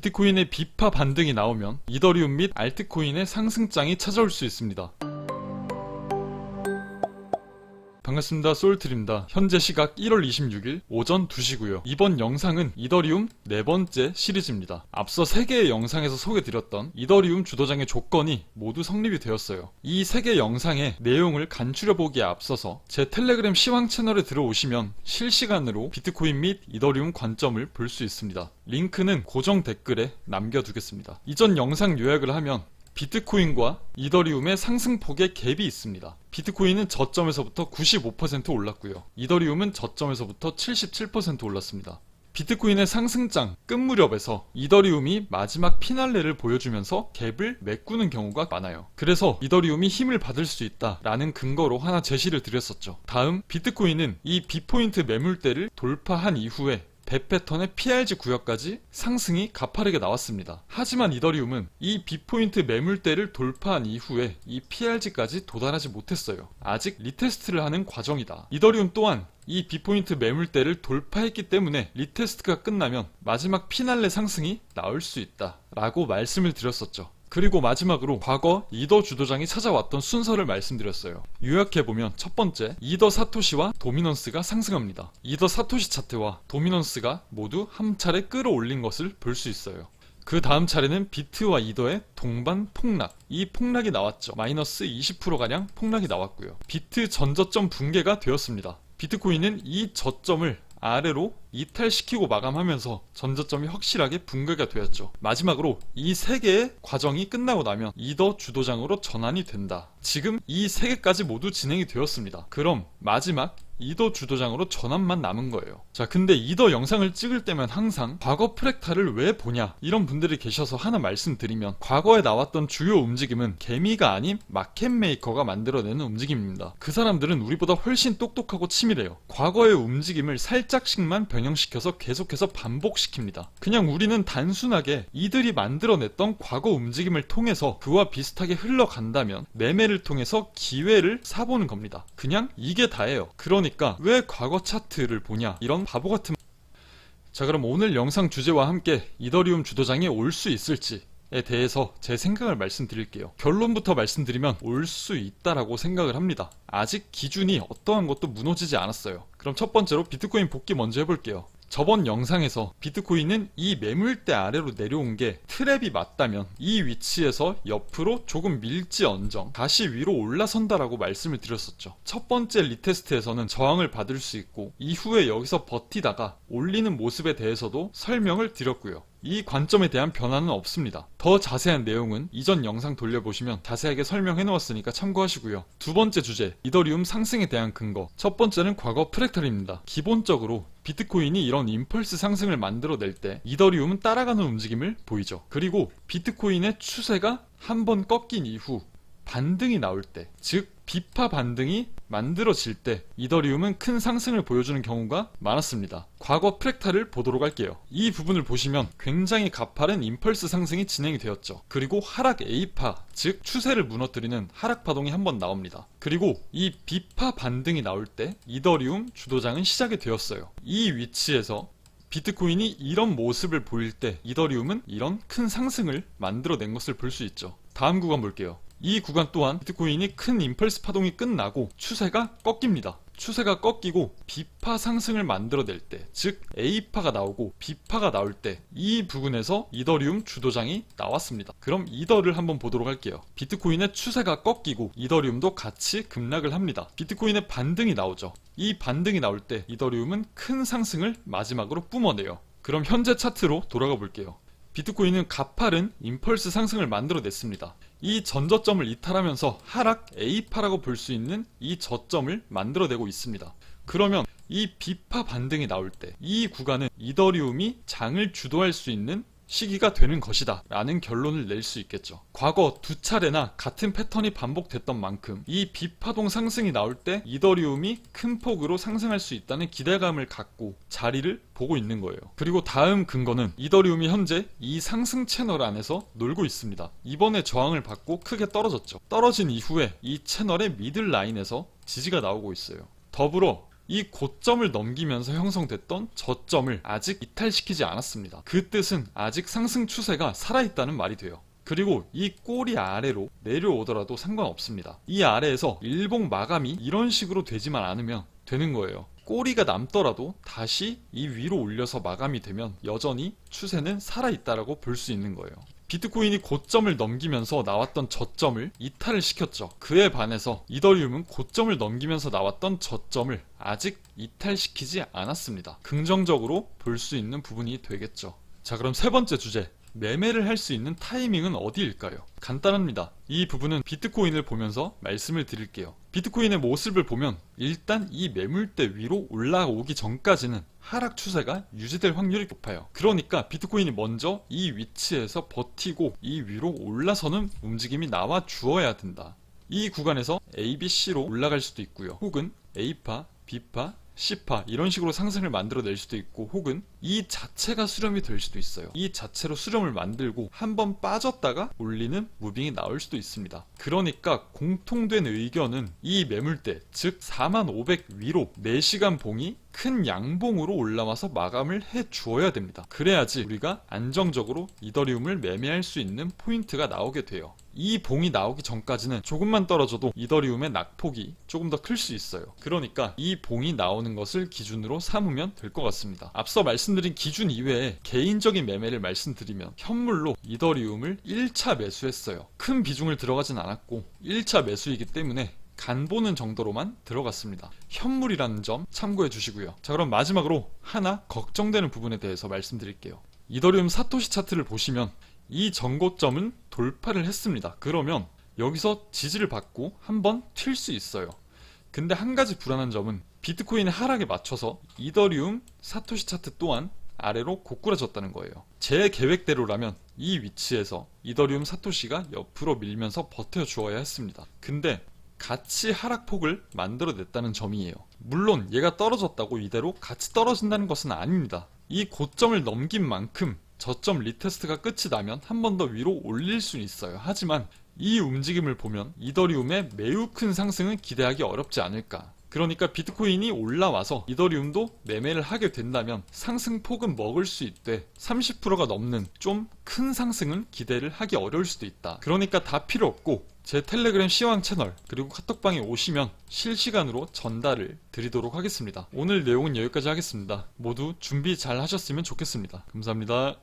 비트코인의 비파 반등이 나오면 이더리움 및 알트코인의 상승장이 찾아올 수 있습니다. 반갑습니다. 솔트입니다. 현재 시각 1월 26일 오전 2시고요. 이번 영상은 이더리움 네 번째 시리즈입니다. 앞서 3개의 영상에서 소개드렸던 이더리움 주도장의 조건이 모두 성립이 되었어요. 이 3개 영상의 내용을 간추려보기에 앞서서 제 텔레그램 시황 채널에 들어오시면 실시간으로 비트코인 및 이더리움 관점을 볼 수 있습니다. 링크는 고정 댓글에 남겨두겠습니다. 이전 영상 요약을 하면 비트코인과 이더리움의 상승폭의 갭이 있습니다. 비트코인은 저점에서부터 95% 올랐고요. 이더리움은 저점에서부터 77% 올랐습니다. 비트코인의 상승장 끝 무렵에서 이더리움이 마지막 피날레를 보여주면서 갭을 메꾸는 경우가 많아요. 그래서 이더리움이 힘을 받을 수 있다라는 근거로 하나 제시를 드렸었죠. 다음, 비트코인은 이 B포인트 매물대를 돌파한 이후에 배 패턴의 PRG 구역까지 상승이 가파르게 나왔습니다. 하지만 이더리움은 이 B포인트 매물대를 돌파한 이후에 이 PRG까지 도달하지 못했어요. 아직 리테스트를 하는 과정이다. 이더리움 또한 이 B포인트 매물대를 돌파했기 때문에 리테스트가 끝나면 마지막 피날레 상승이 나올 수 있다 라고 말씀을 드렸었죠. 그리고 마지막으로 과거 이더 주도장이 찾아왔던 순서를 말씀드렸어요. 요약해보면 첫 번째, 이더 사토시와 도미넌스가 상승합니다. 이더 사토시 차트와 도미넌스가 모두 한 차례 끌어올린 것을 볼 수 있어요. 그 다음 차례는 비트와 이더의 동반 폭락, 이 폭락이 나왔죠. 마이너스 20%가량 폭락이 나왔고요. 비트 전저점 붕괴가 되었습니다. 비트코인은 이 저점을 아래로 이탈시키고 마감하면서 전저점이 확실하게 붕괴가 되었죠. 마지막으로 이 3개의 과정이 끝나고 나면 이더 주도장으로 전환이 된다. 지금 이 3개까지 모두 진행이 되었습니다. 그럼 마지막 이더 주도장으로 전환만 남은 거예요. 자, 근데 이더 영상을 찍을 때면 항상 과거 프랙탈을 왜 보냐 이런 분들이 계셔서 하나 말씀드리면, 과거에 나왔던 주요 움직임은 개미가 아닌 마켓메이커가 만들어내는 움직임입니다. 그 사람들은 우리보다 훨씬 똑똑하고 치밀해요. 과거의 움직임을 살짝씩만 변형시켜서 계속해서 반복시킵니다. 그냥 우리는 단순하게 이들이 만들어냈던 과거 움직임을 통해서 그와 비슷하게 흘러간다면 매매를 통해서 기회를 사보는 겁니다. 그냥 이게 다예요. 그러니까 왜 과거 차트를 보냐, 이런 바보 같은. 자, 그럼 오늘 영상 주제와 함께 이더리움 주도장이 올 수 있을지에 대해서 제 생각을 말씀드릴게요. 결론부터 말씀드리면 올 수 있다라고 생각을 합니다. 아직 기준이 어떠한 것도 무너지지 않았어요. 그럼 첫 번째로 비트코인 복귀 먼저 해볼게요. 저번 영상에서 비트코인은 이 매물대 아래로 내려온 게 트랩이 맞다면 이 위치에서 옆으로 조금 밀지언정 다시 위로 올라선다라고 말씀을 드렸었죠. 첫 번째 리테스트에서는 저항을 받을 수 있고 이후에 여기서 버티다가 올리는 모습에 대해서도 설명을 드렸고요. 이 관점에 대한 변화는 없습니다. 더 자세한 내용은 이전 영상 돌려보시면 자세하게 설명해 놓았으니까 참고하시고요. 두 번째 주제, 이더리움 상승에 대한 근거. 첫 번째는 과거 프랙탈입니다. 기본적으로 비트코인이 이런 임펄스 상승을 만들어낼 때 이더리움은 따라가는 움직임을 보이죠. 그리고 비트코인의 추세가 한번 꺾인 이후 반등이 나올 때, 즉 비파 반등이 만들어질 때 이더리움은 큰 상승을 보여주는 경우가 많았습니다. 과거 프랙탈을 보도록 할게요. 이 부분을 보시면 굉장히 가파른 임펄스 상승이 진행이 되었죠. 그리고 하락 A파, 즉 추세를 무너뜨리는 하락 파동이 한번 나옵니다. 그리고 이 비파 반등이 나올 때 이더리움 주도장은 시작이 되었어요. 이 위치에서 비트코인이 이런 모습을 보일 때 이더리움은 이런 큰 상승을 만들어낸 것을 볼 수 있죠. 다음 구간 볼게요. 이 구간 또한 비트코인이 큰 임펄스 파동이 끝나고 추세가 꺾입니다. 추세가 꺾이고 비파 상승을 만들어낼 때, 즉 A파가 나오고 B파가 나올 때 이 부분에서 이더리움 주도장이 나왔습니다. 그럼 이더를 한번 보도록 할게요. 비트코인의 추세가 꺾이고 이더리움도 같이 급락을 합니다. 비트코인의 반등이 나오죠. 이 반등이 나올 때 이더리움은 큰 상승을 마지막으로 뿜어내요. 그럼 현재 차트로 돌아가 볼게요. 비트코인은 가파른 임펄스 상승을 만들어냈습니다. 이 전저점을 이탈하면서 하락 A파라고 볼 수 있는 이 저점을 만들어내고 있습니다. 그러면 이 비파 반등이 나올 때 이 구간은 이더리움이 장을 주도할 수 있는 시기가 되는 것이다 라는 결론을 낼 수 있겠죠. 과거 두 차례나 같은 패턴이 반복됐던 만큼 이 비파동 상승이 나올 때 이더리움이 큰 폭으로 상승할 수 있다는 기대감을 갖고 자리를 보고 있는 거예요. 그리고 다음 근거는 이더리움이 현재 이 상승 채널 안에서 놀고 있습니다. 이번에 저항을 받고 크게 떨어졌죠. 떨어진 이후에 이 채널의 미들 라인에서 지지가 나오고 있어요. 더불어 이 고점을 넘기면서 형성됐던 저점을 아직 이탈시키지 않았습니다. 그 뜻은 아직 상승 추세가 살아있다는 말이 돼요. 그리고 이 꼬리 아래로 내려오더라도 상관없습니다. 이 아래에서 일봉 마감이 이런 식으로 되지만 않으면 되는 거예요. 꼬리가 남더라도 다시 이 위로 올려서 마감이 되면 여전히 추세는 살아있다라고 볼 수 있는 거예요. 비트코인이 고점을 넘기면서 나왔던 저점을 이탈을 시켰죠. 그에 반해서 이더리움은 고점을 넘기면서 나왔던 저점을 아직 이탈시키지 않았습니다. 긍정적으로 볼 수 있는 부분이 되겠죠. 자, 그럼 세 번째 주제, 매매를 할 수 있는 타이밍은 어디일까요? 간단합니다. 이 부분은 비트코인을 보면서 말씀을 드릴게요. 비트코인의 모습을 보면 일단 이 매물대 위로 올라오기 전까지는 하락 추세가 유지될 확률이 높아요. 그러니까 비트코인이 먼저 이 위치에서 버티고 이 위로 올라서는 움직임이 나와 주어야 된다. 이 구간에서 A, B, C로 올라갈 수도 있고요. 혹은 A파, B파, C파 이런 식으로 상승을 만들어낼 수도 있고, 혹은 이 자체가 수렴이 될 수도 있어요. 이 자체로 수렴을 만들고 한번 빠졌다가 올리는 무빙이 나올 수도 있습니다. 그러니까 공통된 의견은 이 매물대, 즉 4500 위로 4시간 봉이 큰 양봉으로 올라와서 마감을 해 주어야 됩니다. 그래야지 우리가 안정적으로 이더리움을 매매할 수 있는 포인트가 나오게 돼요. 이 봉이 나오기 전까지는 조금만 떨어져도 이더리움의 낙폭이 조금 더 클 수 있어요. 그러니까 이 봉이 나오는 것을 기준으로 삼으면 될 것 같습니다. 앞서 말씀드린 기준 이외에 개인적인 매매를 말씀드리면, 현물로 이더리움을 1차 매수했어요. 큰 비중을 들어가진 않았고 1차 매수이기 때문에 간 보는 정도로만 들어갔습니다. 현물이라는 점 참고해 주시고요. 자, 그럼 마지막으로 하나 걱정되는 부분에 대해서 말씀드릴게요. 이더리움 사토시 차트를 보시면 이 전고점은 돌파를 했습니다. 그러면 여기서 지지를 받고 한번 튈 수 있어요. 근데 한 가지 불안한 점은 비트코인의 하락에 맞춰서 이더리움 사토시 차트 또한 아래로 고꾸라졌다는 거예요. 제 계획대로라면 이 위치에서 이더리움 사토시가 옆으로 밀면서 버텨주어야 했습니다. 근데 같이 하락폭을 만들어냈다는 점이에요. 물론 얘가 떨어졌다고 이대로 같이 떨어진다는 것은 아닙니다. 이 고점을 넘긴 만큼 저점 리테스트가 끝이 나면 한 번 더 위로 올릴 수는 있어요. 하지만 이 움직임을 보면 이더리움의 매우 큰 상승은 기대하기 어렵지 않을까. 그러니까 비트코인이 올라와서 이더리움도 매매를 하게 된다면 상승폭은 먹을 수 있되 30%가 넘는 좀 큰 상승은 기대를 하기 어려울 수도 있다. 그러니까 다 필요 없고 제 텔레그램 시황 채널 그리고 카톡방에 오시면 실시간으로 전달을 드리도록 하겠습니다. 오늘 내용은 여기까지 하겠습니다. 모두 준비 잘 하셨으면 좋겠습니다. 감사합니다.